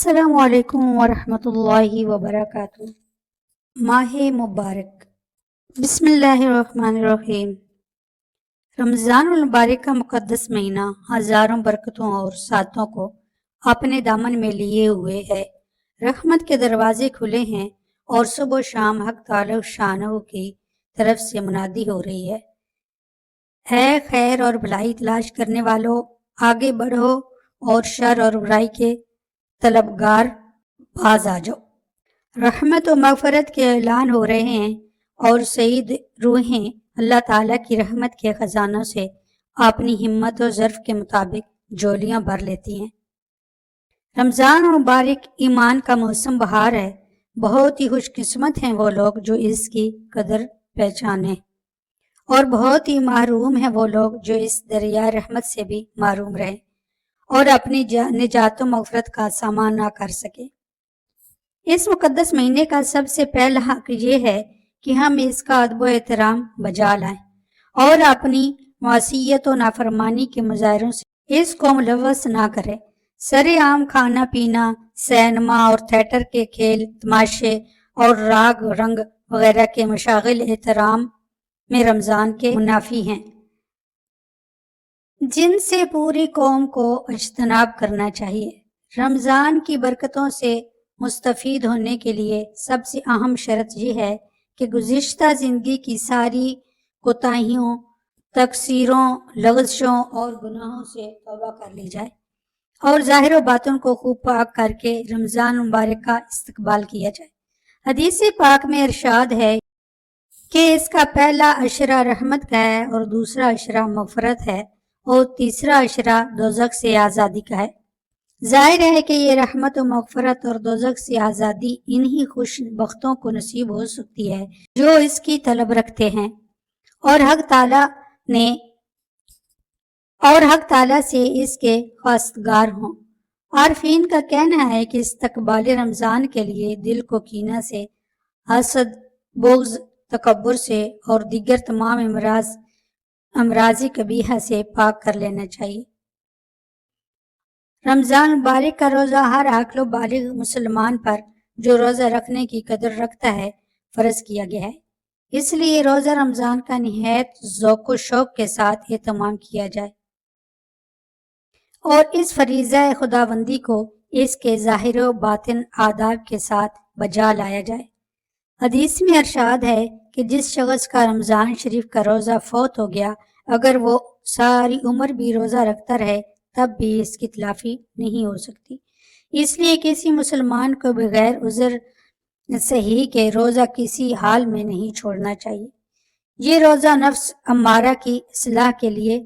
السلام علیکم ورحمۃ اللہ وبرکاتہ۔ ماہ مبارک۔ بسم اللہ الرحمن الرحیم۔ رمضان المبارک کا مقدس مہینہ ہزاروں برکتوں اور سعادتوں کو اپنے دامن میں لیے ہوئے ہے۔ رحمت کے دروازے کھلے ہیں اور صبح و شام حق تعالی شانہ کی طرف سے منادی ہو رہی ہے، اے خیر اور بھلائی تلاش کرنے والوں، آگے بڑھو اور شر اور برائی کے طلبگار باز آ جاؤ۔ رحمت و مغفرت کے اعلان ہو رہے ہیں اور سعید روحیں اللہ تعالیٰ کی رحمت کے خزانوں سے اپنی ہمت و ظرف کے مطابق جولیاں بھر لیتی ہیں۔ رمضان مبارک ایمان کا موسم بہار ہے۔ بہت ہی خوش قسمت ہیں وہ لوگ جو اس کی قدر پہچانے، اور بہت ہی محروم ہیں وہ لوگ جو اس دریا رحمت سے بھی محروم رہیں اور اپنی نجات و مغفرت کا سامان نہ کر سکے۔ اس مقدس مہینے کا سب سے پہلا حق یہ ہے کہ ہم اس کا ادب و احترام بجا لائیں اور اپنی معصیت و نافرمانی کے مظاہروں سے اس کو ملوث نہ کریں۔ سر عام کھانا پینا، سینما اور تھیٹر کے کھیل تماشے اور راگ رنگ وغیرہ کے مشاغل احترام میں رمضان کے منافی ہیں، جن سے پوری قوم کو اجتناب کرنا چاہیے۔ رمضان کی برکتوں سے مستفید ہونے کے لیے سب سے اہم شرط یہ ہے کہ گزشتہ زندگی کی ساری کوتاہیوں، تقصیروں، لغزشوں اور گناہوں سے توبہ کر لی جائے اور ظاہر و باطن کو خوب پاک کر کے رمضان مبارک کا استقبال کیا جائے۔ حدیث پاک میں ارشاد ہے کہ اس کا پہلا عشرہ رحمت کا ہے اور دوسرا عشرہ مغفرت ہے اور تیسرا عشرہ دوزخ سے آزادی کا ہے۔ ظاہر ہے کہ یہ رحمت و مغفرت اور دوزخ سے آزادی انہی خوش بختوں کو نصیب ہو سکتی ہے جو اس کی طلب رکھتے ہیں اور حق تعالیٰ سے اس کے خواستگار ہوں۔ عارفین کا کہنا ہے کہ استقبال رمضان کے لیے دل کو کینہ سے، حسد، بغض، تکبر سے اور دیگر تمام امراض قبیحہ سے پاک کر لینا چاہیے۔ رمضان مبارک کا روزہ ہر عاقل و بالغ مسلمان پر جو روزہ رکھنے کی قدر رکھتا ہے فرض کیا گیا ہے۔ اس لیے روزہ رمضان کا نہایت ذوق و شوق کے ساتھ اہتمام کیا جائے اور اس فریضہ خداوندی کو اس کے ظاہر و باطن آداب کے ساتھ بجا لایا جائے۔ حدیث میں ارشاد ہے کہ جس شخص کا رمضان شریف کا روزہ فوت ہو گیا، اگر وہ ساری عمر بھی روزہ رکھتا رہے تب بھی اس کی تلافی نہیں ہو سکتی۔ اس لیے کسی مسلمان کو بغیر عذر صحیح کے روزہ کسی حال میں نہیں چھوڑنا چاہیے۔ یہ روزہ نفس امارہ کی اصلاح کے لیے،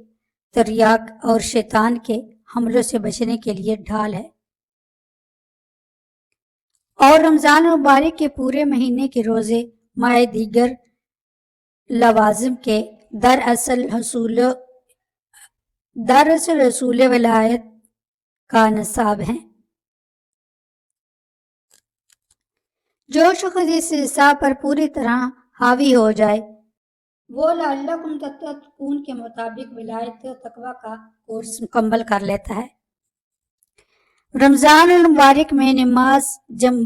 تریاق اور شیطان کے حملوں سے بچنے کے لیے ڈھال ہے۔ اور رمضان مبارک کے پورے مہینے کے روزے مائع دیگر لوازم کے دراصل حصول ولایت کا نصاب ہیں۔ جو شخص اس حساب پر پوری طرح حاوی ہو جائے وہ لعلکم تتقون کے مطابق ولایت تقوی کا کورس مکمل کر لیتا ہے۔ رمضان المبارک میں نماز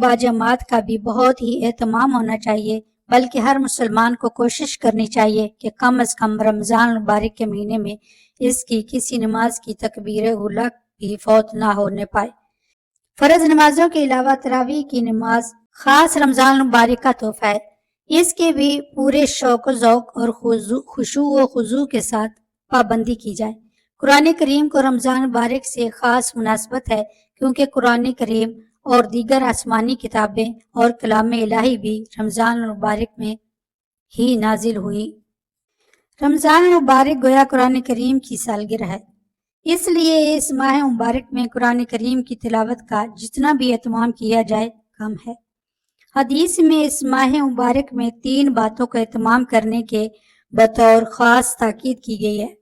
باجماعت کا بھی بہت ہی اہتمام ہونا چاہیے، بلکہ ہر مسلمان کو کوشش کرنی چاہیے کہ کم از کم رمضان المبارک کے مہینے میں اس کی کسی نماز کی تکبیر اولیٰ بھی فوت نہ ہونے پائے۔ فرض نمازوں کے علاوہ تراویح کی نماز خاص رمضان المبارک کا تحفہ ہے، اس کے بھی پورے شوق و ذوق اور خشوع و خضوع کے ساتھ پابندی کی جائے۔ قرآن کریم کو رمضان مبارک سے خاص مناسبت ہے کیونکہ قرآن کریم اور دیگر آسمانی کتابیں اور کلام الہی بھی رمضان المبارک میں ہی نازل ہوئی۔ رمضان المبارک گویا قرآن کریم کی سالگرہ ہے، اس لیے اس ماہ مبارک میں قرآن کریم کی تلاوت کا جتنا بھی اہتمام کیا جائے کم ہے۔ حدیث میں اس ماہ مبارک میں 3 باتوں کا اہتمام کرنے کے بطور خاص تاکید کی گئی ہے۔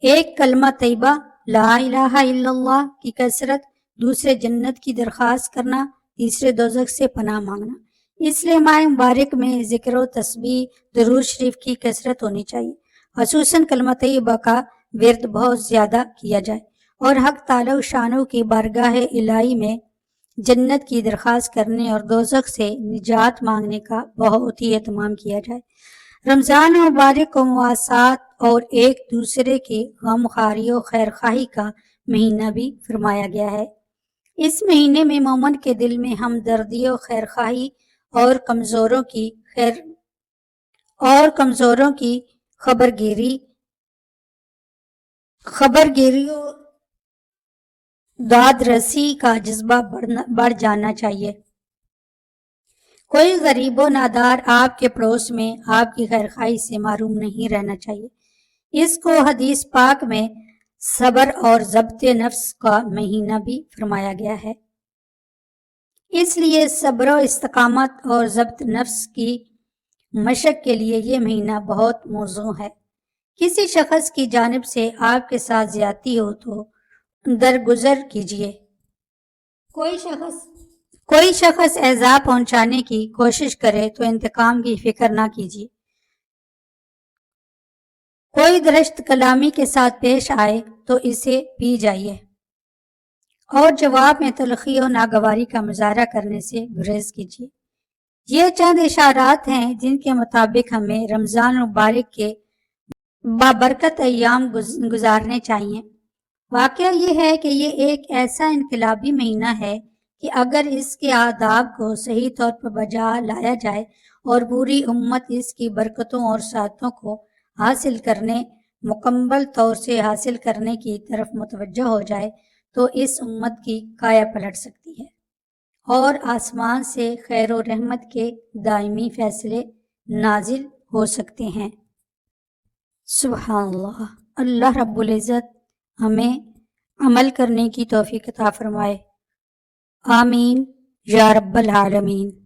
ایک کلمہ طیبہ لا الہ الا اللہ کی کثرت، دوسرے جنت کی درخواست کرنا، تیسرے دوزخ سے پناہ مانگنا۔ اس لیے ماہ مبارک میں ذکر و تسبیح، درود شریف کی کثرت ہونی چاہیے، خصوصاً کلمہ طیبہ کا ورد بہت زیادہ کیا جائے اور حق تعالی شانہ کی بارگاہ الہی میں جنت کی درخواست کرنے اور دوزخ سے نجات مانگنے کا بہت ہی اہتمام کیا جائے۔ رمضان مبارک کو مواصلات اور ایک دوسرے کی غم خواری و خیر خواہی کا مہینہ بھی فرمایا گیا ہے۔ اس مہینے میں مومن کے دل میں ہمدردی و خیر خواہی اور کمزوروں کی خبرگیری و داد رسی کا جذبہ بڑھ جانا چاہیے۔ کوئی غریب و نادار آپ کے پڑوس میں آپ کی خیر خواہی سے محروم نہیں رہنا چاہیے۔ اس کو حدیث پاک میں صبر اور ضبط نفس کا مہینہ بھی فرمایا گیا ہے۔ اس لیے صبر و استقامت اور ضبط نفس کی مشق کے لیے یہ مہینہ بہت موزوں ہے۔ کسی شخص کی جانب سے آپ کے ساتھ زیادتی ہو تو درگزر کیجیے۔ کوئی شخص ایذا پہنچانے کی کوشش کرے تو انتقام کی فکر نہ کیجیے۔ کوئی درشت کلامی کے ساتھ پیش آئے تو اسے پی جائیے اور جواب میں تلخی و ناگواری کا مظاہرہ کرنے سے گریز کیجیے۔ یہ چند اشارات ہیں جن کے مطابق ہمیں رمضان مبارک کے بابرکت ایام گزارنے چاہیے۔ واقعہ یہ ہے کہ یہ ایک ایسا انقلابی مہینہ ہے کہ اگر اس کے آداب کو صحیح طور پر بجا لایا جائے اور پوری امت اس کی برکتوں اور سعادتوں کو مکمل طور سے حاصل کرنے کی طرف متوجہ ہو جائے تو اس امت کی کایا پلٹ سکتی ہے اور آسمان سے خیر و رحمت کے دائمی فیصلے نازل ہو سکتے ہیں۔ سبحان اللہ۔ اللہ رب العزت ہمیں عمل کرنے کی توفیق عطا فرمائے۔ آمین یا رب العالمین۔